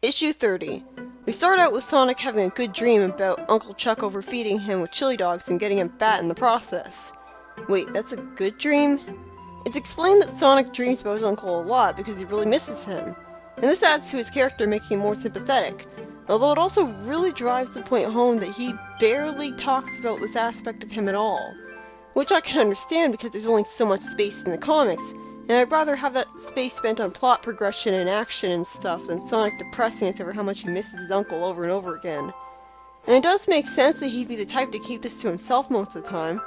Issue 30. We start out with Sonic having a good dream about Uncle Chuck overfeeding him with chili dogs and getting him fat in the process. Wait, that's a good dream? It's explained that Sonic dreams about his uncle a lot because he really misses him, and this adds to his character, making him more sympathetic, although it also really drives the point home that he barely talks about this aspect of him at all, which I can understand because there's only so much space in the comics, and I'd rather have that space spent on plot progression and action and stuff than Sonic depressing us over how much he misses his uncle over and over again. And it does make sense that he'd be the type to keep this to himself most of the time,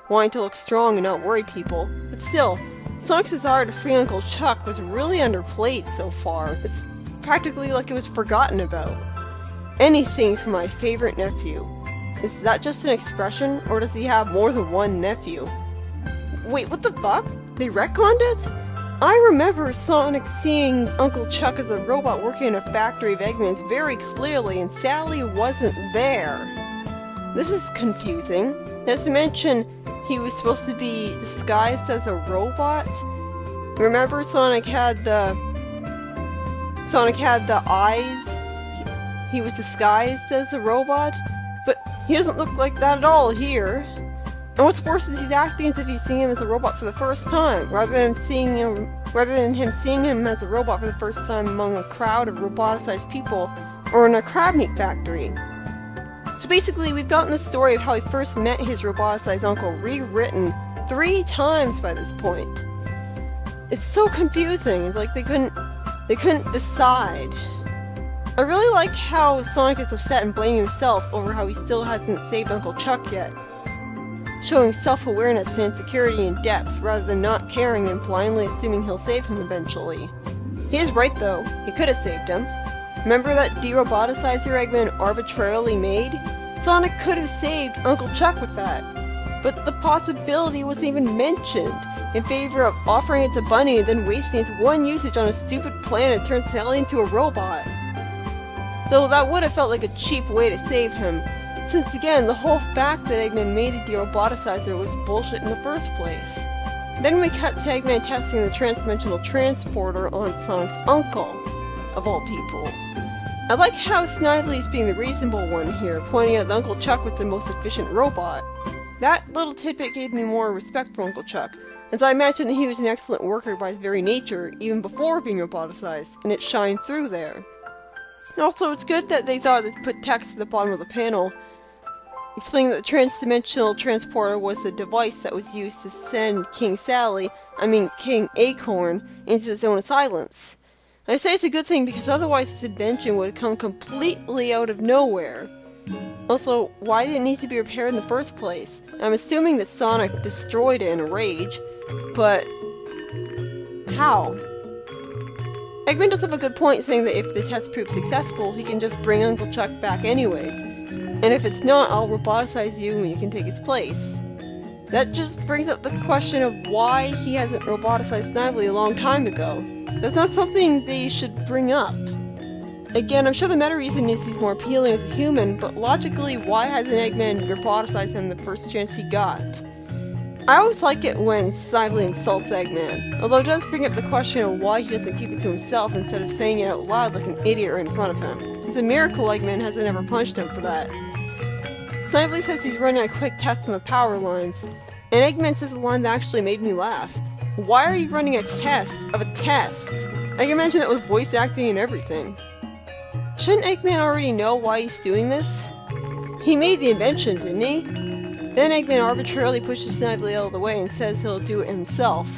wanting to look strong and not worry people, but still, Sonic's desire to free Uncle Chuck was really underplayed so far. It's practically like it was forgotten about. Anything for my favorite nephew. Is that just an expression, or does he have more than one nephew? Wait, what the fuck? They retconned it? I remember Sonic seeing Uncle Chuck as a robot working in a factory of Eggman's very clearly, and Sally wasn't there. This is confusing. Not to mention, he was supposed to be disguised as a robot. Remember, Sonic had the eyes? He was disguised as a robot? But he doesn't look like that at all here. And what's worse is he's acting as if he's seeing him as a robot for the first time, rather than him seeing him as a robot for the first time among a crowd of roboticized people, or in a crab meat factory. So basically, we've gotten the story of how he first met his roboticized uncle rewritten 3 times by this point. It's so confusing. It's like they couldn't decide. I really like how Sonic is upset and blaming himself over how he still hasn't saved Uncle Chuck yet, showing self-awareness and insecurity in depth rather than not caring and blindly assuming he'll save him eventually. He is right though, he could have saved him. Remember that de-roboticizer Eggman arbitrarily made? Sonic could have saved Uncle Chuck with that, but the possibility wasn't even mentioned, in favor of offering it to Bunny and then wasting its one usage on a stupid plan to turn Sally into a robot. Though that would have felt like a cheap way to save him, since again, the whole fact that Eggman made a de-roboticizer was bullshit in the first place. Then we cut to Eggman testing the transdimensional transporter on Sonic's uncle, of all people. I like how Snively's being the reasonable one here, pointing out that Uncle Chuck was the most efficient robot. That little tidbit gave me more respect for Uncle Chuck, as I imagine that he was an excellent worker by his very nature, even before being roboticized, and it shined through there. And also, it's good that they thought to put text at the bottom of the panel, explaining that the transdimensional transporter was the device that was used to send King Acorn, into the Zone of Silence. I say it's a good thing because otherwise this invention would have come completely out of nowhere. Also, why did it need to be repaired in the first place? I'm assuming that Sonic destroyed it in a rage, but how? Eggman does have a good point saying that if the test proves successful, he can just bring Uncle Chuck back anyways. And if it's not, I'll roboticize you and you can take his place. That just brings up the question of why he hasn't roboticized Snively a long time ago. That's not something they should bring up. Again, I'm sure the meta reason is he's more appealing as a human, but logically, why hasn't Eggman roboticized him the first chance he got? I always like it when Snively insults Eggman, although it does bring up the question of why he doesn't keep it to himself instead of saying it out loud like an idiot right in front of him. It's a miracle Eggman hasn't ever punched him for that. Snively says he's running a quick test on the power lines, and Eggman says a line that actually made me laugh. Why are you running a test of a test? I can imagine that with voice acting and everything. Shouldn't Eggman already know why he's doing this? He made the invention, didn't he? Then Eggman arbitrarily pushes Snively out of the way and says he'll do it himself.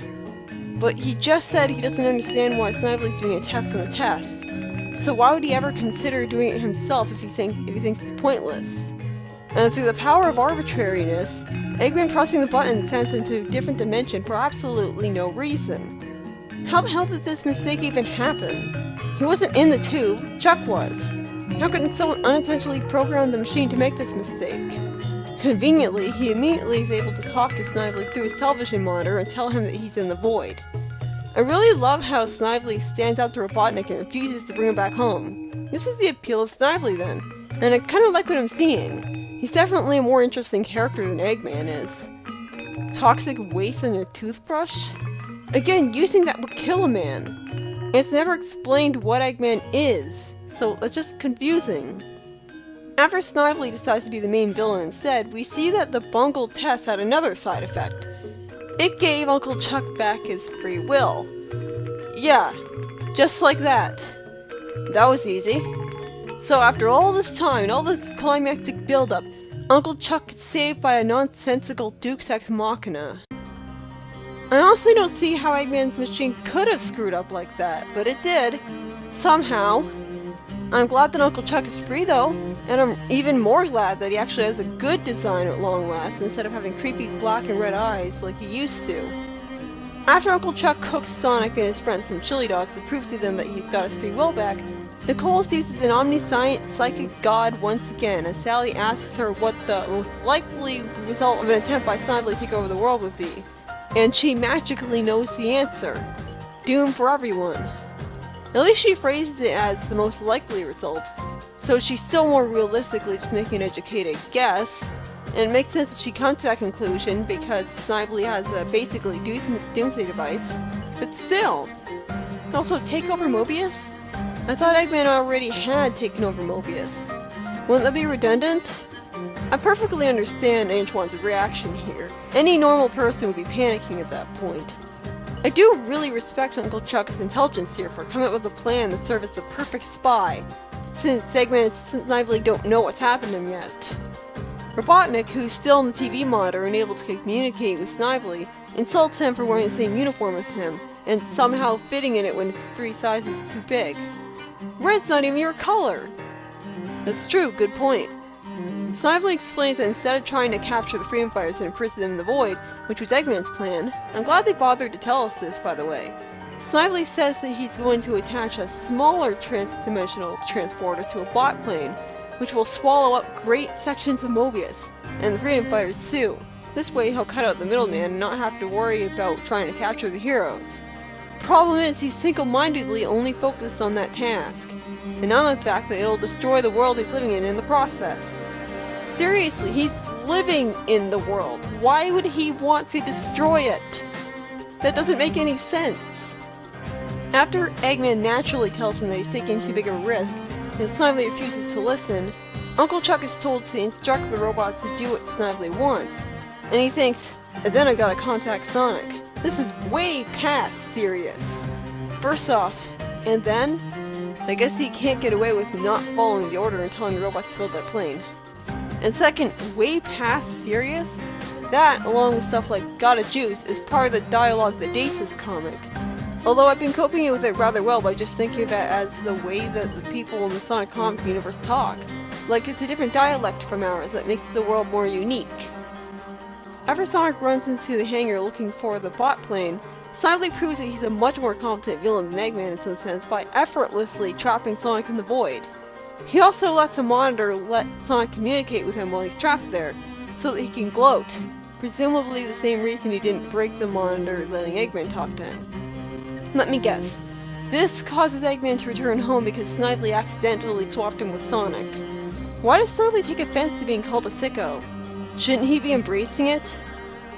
But he just said he doesn't understand why Snively's doing a test on a test. So why would he ever consider doing it himself if he thinks it's pointless? And through the power of arbitrariness, Eggman pressing the button sends into a different dimension for absolutely no reason. How the hell did this mistake even happen? He wasn't in the tube, Chuck was. How could someone unintentionally program the machine to make this mistake? Conveniently, he immediately is able to talk to Snively through his television monitor and tell him that he's in the void. I really love how Snively stands out to Robotnik and refuses to bring him back home. This is the appeal of Snively then, and I kind of like what I'm seeing. He's definitely a more interesting character than Eggman is. Toxic waste on your toothbrush? Again, using that would kill a man. And it's never explained what Eggman is, so so that's just confusing. After Snively decides to be the main villain instead, we see that the bungled test had another side effect. It gave Uncle Chuck back his free will. Yeah, just like that. That was easy. So after all this time and all this climactic build-up, Uncle Chuck gets saved by a nonsensical Deus Ex Machina. I honestly don't see how Eggman's machine could have screwed up like that, but it did. Somehow. I'm glad that Uncle Chuck is free though, and I'm even more glad that he actually has a good design at long last instead of having creepy black and red eyes like he used to. After Uncle Chuck cooks Sonic and his friends some chili dogs to prove to them that he's got his free will back, Nicole uses an omniscient psychic god once again as Sally asks her what the most likely result of an attempt by Snively to take over the world would be. And she magically knows the answer. Doom for everyone. At least she phrases it as the most likely result, so she's still more realistically just making an educated guess. And it makes sense that she comes to that conclusion because Snively has a basically doomsday device. But still. Also, take over Mobius? I thought Eggman already had taken over Mobius. Wouldn't that be redundant? I perfectly understand Antoine's reaction here. Any normal person would be panicking at that point. I do really respect Uncle Chuck's intelligence here for coming up with a plan that serves as the perfect spy, since Eggman and Snively don't know what's happened to him yet. Robotnik, who's still in the TV monitor and able to communicate with Snively, insults him for wearing the same uniform as him, and somehow fitting in it when it's 3 sizes too big. Red's not even your color! That's true, good point. Snively explains that instead of trying to capture the Freedom Fighters and imprison them in the Void, which was Eggman's plan, I'm glad they bothered to tell us this, by the way. Snively says that he's going to attach a smaller trans-dimensional transporter to a bot plane, which will swallow up great sections of Mobius, and the Freedom Fighters too. This way he'll cut out the middleman and not have to worry about trying to capture the heroes. Problem is, he's single-mindedly only focused on that task, and on the fact that it'll destroy the world he's living in the process. Seriously, he's living in the world. Why would he want to destroy it? That doesn't make any sense. After Eggman naturally tells him that he's taking too big of a risk, and Snively refuses to listen, Uncle Chuck is told to instruct the robots to do what Snively wants, and he thinks, then I gotta contact Sonic. This is way past serious. First off, and then? I guess he can't get away with not following the order and telling the robots to build that plane. And second, way past serious? That, along with stuff like gotta juice, is part of the dialogue that dates this comic. Although I've been coping with it rather well by just thinking of it as the way that the people in the Sonic comic universe talk. Like it's a different dialect from ours that makes the world more unique. After Sonic runs into the hangar looking for the bot plane, Snively proves that he's a much more competent villain than Eggman in some sense by effortlessly trapping Sonic in the Void. He also lets a monitor let Sonic communicate with him while he's trapped there, so that he can gloat, presumably the same reason he didn't break the monitor letting Eggman talk to him. Let me guess. This causes Eggman to return home because Snively accidentally swapped him with Sonic. Why does Snively take offense to being called a sicko? Shouldn't he be embracing it?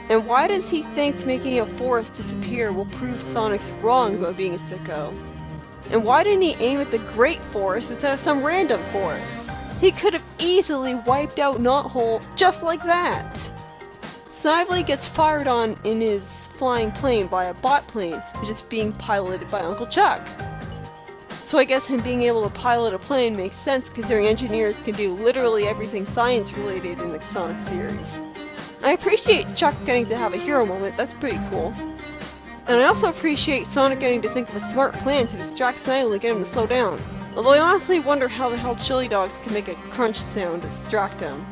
And why does he think making a forest disappear will prove Sonic's wrong about being a sicko? And why didn't he aim at the Great Forest instead of some random forest? He could have easily wiped out Knothole just like that! Snively gets fired on in his flying plane by a bot plane, which is being piloted by Uncle Chuck. So I guess him being able to pilot a plane makes sense considering engineers can do literally everything science related in the Sonic series. I appreciate Chuck getting to have a hero moment, that's pretty cool. And I also appreciate Sonic getting to think of a smart plan to distract Snively and get him to slow down. Although I honestly wonder how the hell chili dogs can make a crunch sound to distract him.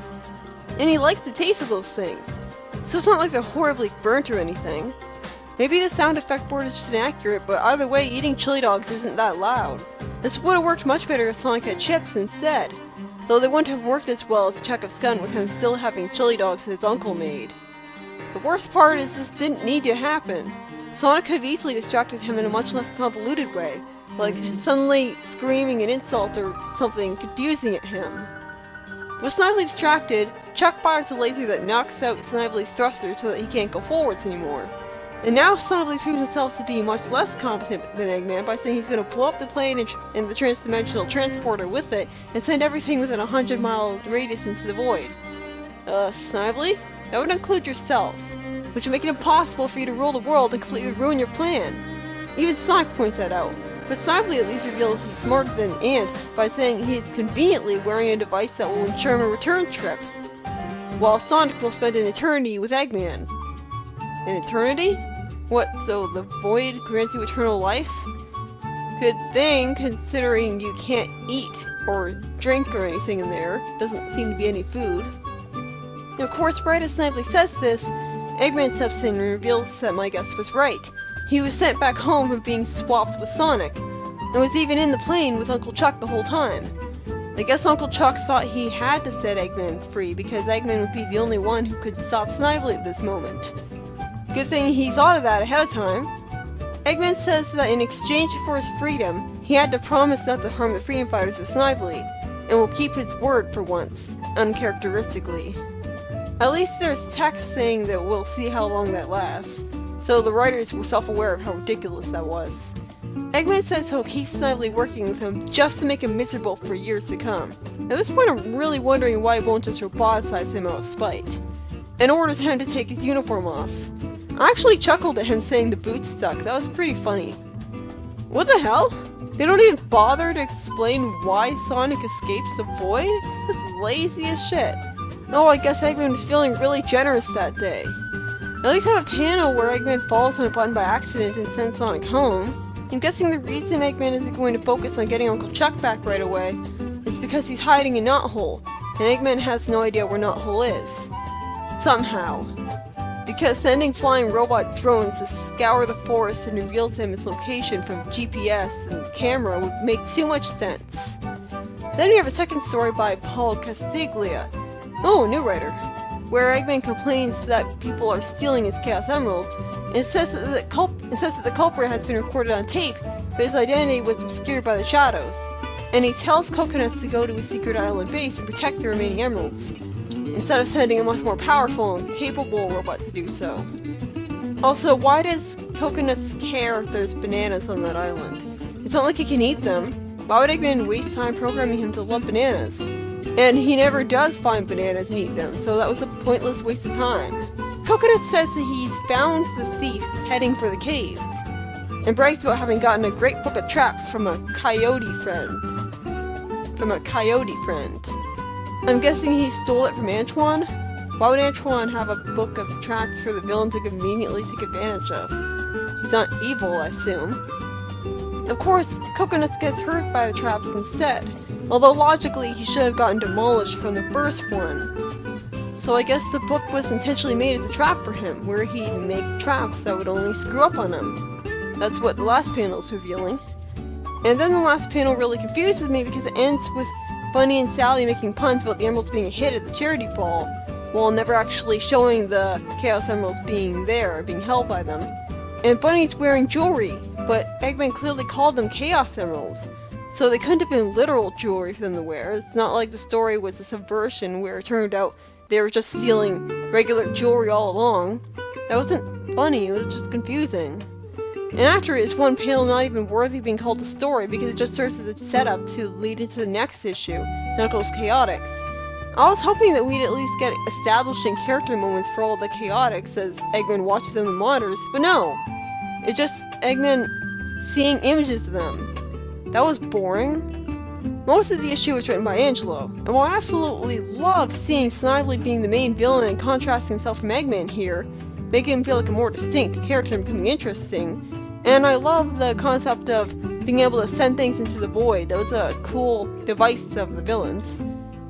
And he likes the taste of those things, so it's not like they're horribly burnt or anything. Maybe the sound effect board is just inaccurate, but either way, eating chili dogs isn't that loud. This would have worked much better if Sonic had chips instead, though they wouldn't have worked as well as a check of scun with him still having chili dogs his uncle made. The worst part is this didn't need to happen. Sonic could have easily distracted him in a much less convoluted way, like suddenly screaming an insult or something confusing at him. With Snively distracted, Chuck fires a laser that knocks out Snively's thruster so that he can't go forwards anymore. And now Snively proves himself to be much less competent than Eggman by saying he's going to blow up the plane and the transdimensional transporter with it and send everything within a 100-mile radius into the void. Snively? That would include yourself, which would make it impossible for you to rule the world and completely ruin your plan. Even Sonic points that out, but Snively at least reveals he's smarter than Ant by saying he's conveniently wearing a device that will ensure him a return trip, while Sonic will spend an eternity with Eggman. An eternity? What, so the void grants you eternal life? Good thing, considering you can't eat or drink or anything in there. Doesn't seem to be any food. And of course, right as Snively says this, Eggman steps in and reveals that my guess was right. He was sent back home from being swapped with Sonic, and was even in the plane with Uncle Chuck the whole time. I guess Uncle Chuck thought he had to set Eggman free because Eggman would be the only one who could stop Snively at this moment. Good thing he thought of that ahead of time. Eggman says that in exchange for his freedom, he had to promise not to harm the freedom fighters with Snively, and will keep his word for once, uncharacteristically. At least there's text saying that we'll see how long that lasts, so the writers were self-aware of how ridiculous that was. Eggman says he'll keep Snively working with him just to make him miserable for years to come. At this point I'm really wondering why he won't just roboticize him out of spite, and orders him to take his uniform off. I actually chuckled at him saying the boots stuck. That was pretty funny. What the hell? They don't even bother to explain why Sonic escapes the void? That's lazy as shit. Oh, I guess Eggman was feeling really generous that day. At least have a panel where Eggman falls on a button by accident and sends Sonic home. I'm guessing the reason Eggman isn't going to focus on getting Uncle Chuck back right away is because he's hiding in Knothole, and Eggman has no idea where Knothole is. Somehow. Because sending flying robot drones to scour the forest and reveal to him his location from GPS and camera would make too much sense. Then we have a second story by Paul Castiglia. Oh, a new writer. Where Eggman complains that people are stealing his Chaos Emeralds, and says that the culprit has been recorded on tape, but his identity was obscured by the shadows. And he tells Coconuts to go to his secret island base and protect the remaining emeralds, instead of sending a much more powerful and capable robot to do so. Also, why does Coconuts care if there's bananas on that island? It's not like he can eat them. Why would Eggman waste time programming him to love bananas? And he never does find bananas and eat them, so that was a pointless waste of time. Coconut says that he's found the thief heading for the cave, and brags about having gotten a great book of traps from a coyote friend. I'm guessing he stole it from Antoine? Why would Antoine have a book of traps for the villain to conveniently take advantage of? He's not evil, I assume. Of course, Coconuts gets hurt by the traps instead, although logically he should have gotten demolished from the first one. So I guess the book was intentionally made as a trap for him, where he'd make traps that would only screw up on him. That's what the last panel is revealing. And then the last panel really confuses me because it ends with Bunny and Sally making puns about the emeralds being a hit at the charity ball, while never actually showing the Chaos Emeralds being there, being held by them. And Bunny's wearing jewelry, but Eggman clearly called them Chaos Emeralds, so they couldn't have been literal jewelry for them to wear. It's not like the story was a subversion where it turned out they were just stealing regular jewelry all along. That wasn't funny, it was just confusing. And after it is one panel not even worthy of being called a story because it just serves as a setup to lead into the next issue, Knuckles Chaotix. I was hoping that we'd at least get establishing character moments for all the Chaotix as Eggman watches them in the monitors, but no! It's just Eggman seeing images of them. That was boring. Most of the issue was written by Angelo, and while I absolutely love seeing Snively being the main villain and contrasting himself from Eggman here, making him feel like a more distinct character and becoming interesting, and I love the concept of being able to send things into the void. That was a cool device of the villains.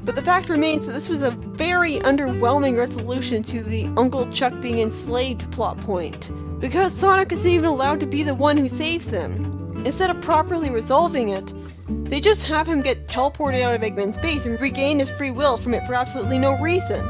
But the fact remains that this was a very underwhelming resolution to the Uncle Chuck being enslaved plot point, because Sonic isn't even allowed to be the one who saves him. Instead of properly resolving it, they just have him get teleported out of Eggman's base and regain his free will from it for absolutely no reason.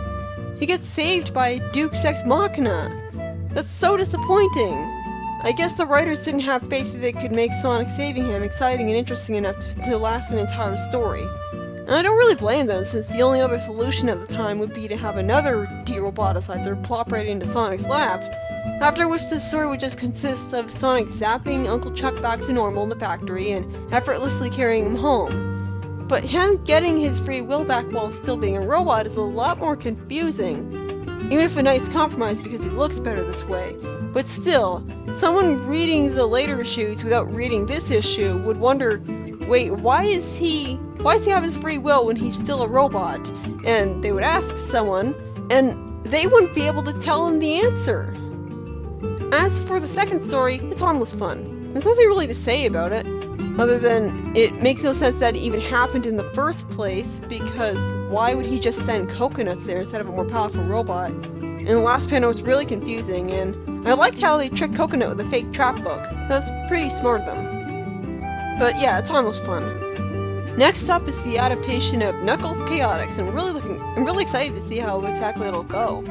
He gets saved by Duke's Ex Machina. That's so disappointing. I guess the writers didn't have faith that they could make Sonic saving him exciting and interesting enough to last an entire story. And I don't really blame them, since the only other solution at the time would be to have another de-roboticizer plop right into Sonic's lap, after which the story would just consist of Sonic zapping Uncle Chuck back to normal in the factory and effortlessly carrying him home. But him getting his free will back while still being a robot is a lot more confusing, even if a nice compromise because he looks better this way. But still, someone reading the later issues without reading this issue would wonder, wait, why does he have his free will when he's still a robot? And they would ask someone, and they wouldn't be able to tell them the answer. As for the second story, it's harmless fun. There's nothing really to say about it, other than it makes no sense that it even happened in the first place, because why would he just send coconuts there instead of a more powerful robot? And the last panel was really confusing, and I liked how they tricked Coconut with a fake trap book. That was pretty smart of them. But yeah, it's harmless fun. Next up is the adaptation of Knuckles Chaotix, and I'm really excited to see how exactly it'll go.